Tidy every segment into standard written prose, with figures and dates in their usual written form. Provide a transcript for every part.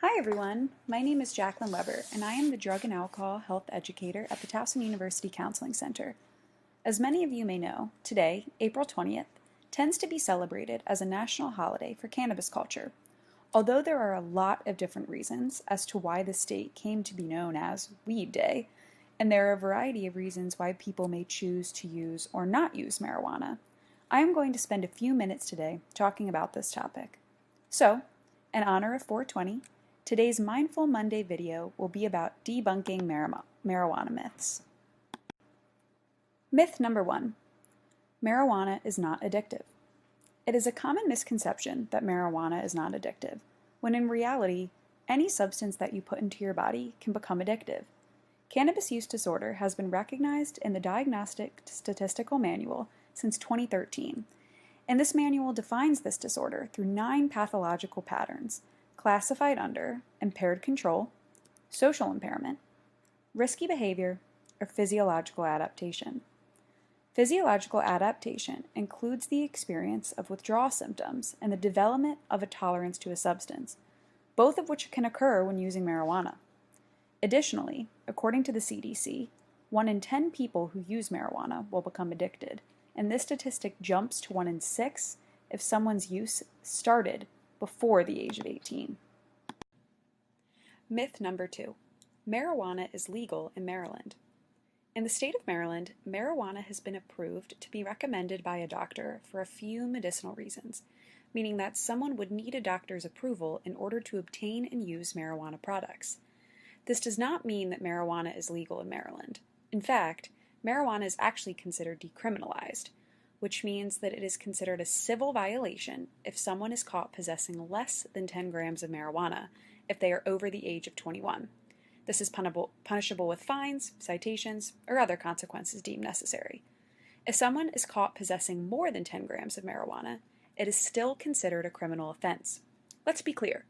Hi everyone, my name is Jacqueline Weber and I am the Drug and Alcohol Health Educator at the Towson University Counseling Center. As many of you may know, today, April 20th, tends to be celebrated as a national holiday for cannabis culture. Although there are a lot of different reasons as to why this date came to be known as Weed Day, and there are a variety of reasons why people may choose to use or not use marijuana, I am going to spend a few minutes today talking about this topic. So, in honor of 420, today's Mindful Monday video will be about debunking marijuana myths. Myth number 1. Marijuana is not addictive. It is a common misconception that marijuana is not addictive, when in reality, any substance that you put into your body can become addictive. Cannabis use disorder has been recognized in the Diagnostic Statistical Manual since 2013, and this manual defines this disorder through 9 pathological patterns, classified under impaired control, social impairment, risky behavior, or physiological adaptation. Physiological adaptation includes the experience of withdrawal symptoms and the development of a tolerance to a substance, both of which can occur when using marijuana. Additionally, according to the CDC, 1 in 10 people who use marijuana will become addicted, and this statistic jumps to 1 in 6 if someone's use started before the age of 18. Myth number 2. Marijuana is legal in Maryland. In the state of Maryland, marijuana has been approved to be recommended by a doctor for a few medicinal reasons, meaning that someone would need a doctor's approval in order to obtain and use marijuana products. This does not mean that marijuana is legal in Maryland. In fact, marijuana is actually considered decriminalized, which means that it is considered a civil violation if someone is caught possessing less than 10 grams of marijuana if they are over the age of 21. This is punishable with fines, citations, or other consequences deemed necessary. If someone is caught possessing more than 10 grams of marijuana, it is still considered a criminal offense. Let's be clear.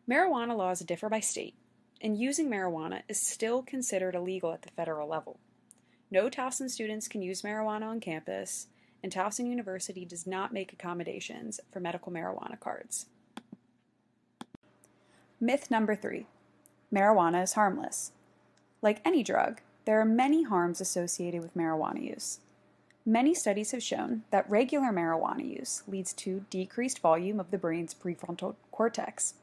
Marijuana laws differ by state, and using marijuana is still considered illegal at the federal level. No Towson students can use marijuana on campus, and Towson University does not make accommodations for medical marijuana cards. Myth number 3. Marijuana is harmless. Like any drug, there are many harms associated with marijuana use. Many studies have shown that regular marijuana use leads to decreased volume of the brain's prefrontal cortex.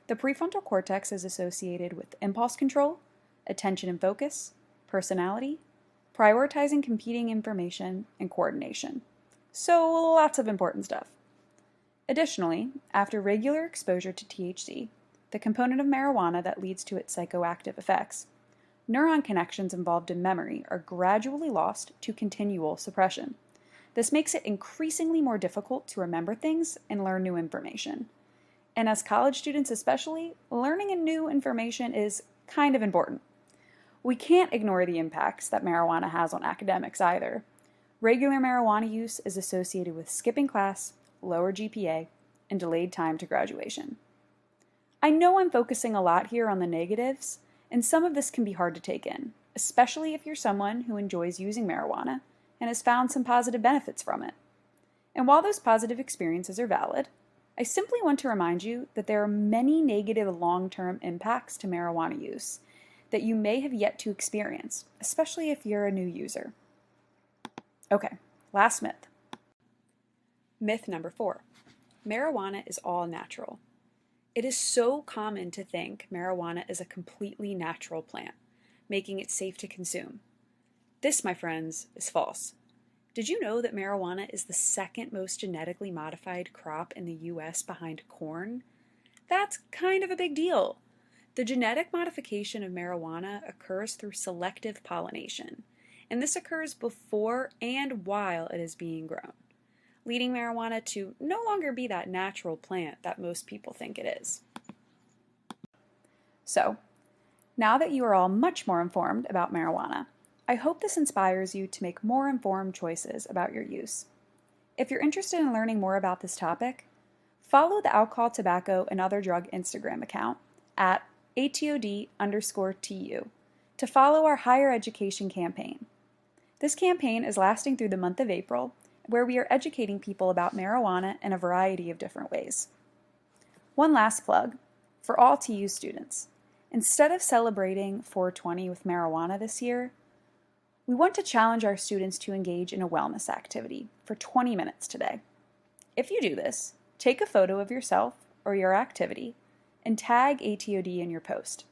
The prefrontal cortex is associated with impulse control, attention and focus, personality, prioritizing competing information, and coordination. So lots of important stuff. Additionally, after regular exposure to THC, the component of marijuana that leads to its psychoactive effects, neuron connections involved in memory are gradually lost to continual suppression. This makes it increasingly more difficult to remember things and learn new information. And as college students especially, learning new information is kind of important. We can't ignore the impacts that marijuana has on academics either. Regular marijuana use is associated with skipping class, lower GPA, and delayed time to graduation. I know I'm focusing a lot here on the negatives, and some of this can be hard to take in, especially if you're someone who enjoys using marijuana and has found some positive benefits from it. And while those positive experiences are valid, I simply want to remind you that there are many negative long-term impacts to marijuana use that you may have yet to experience, especially if you're a new user. Okay, last myth. Myth number 4. Marijuana is all natural. It is so common to think marijuana is a completely natural plant, making it safe to consume. This, my friends, is false. Did you know that marijuana is the second most genetically modified crop in the U.S. behind corn? That's kind of a big deal. The genetic modification of marijuana occurs through selective pollination, and this occurs before and while it is being grown, leading marijuana to no longer be that natural plant that most people think it is. So, now that you are all much more informed about marijuana, I hope this inspires you to make more informed choices about your use. If you're interested in learning more about this topic, follow the Alcohol, Tobacco, and Other Drug Instagram account at ATOD_TU to follow our higher education campaign. This campaign is lasting through the month of April, where we are educating people about marijuana in a variety of different ways. One last plug. For all TU students, instead of celebrating 420 with marijuana this year, we want to challenge our students to engage in a wellness activity for 20 minutes today. If you do this, take a photo of yourself or your activity and tag ATOD in your post.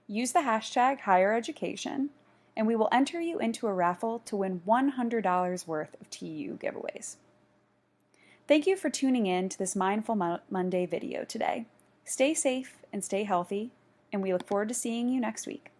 Use the hashtag #HigherEducation, and we will enter you into a raffle to win $100 worth of TU giveaways. Thank you for tuning in to this Mindful Monday video today. Stay safe and stay healthy, and we look forward to seeing you next week.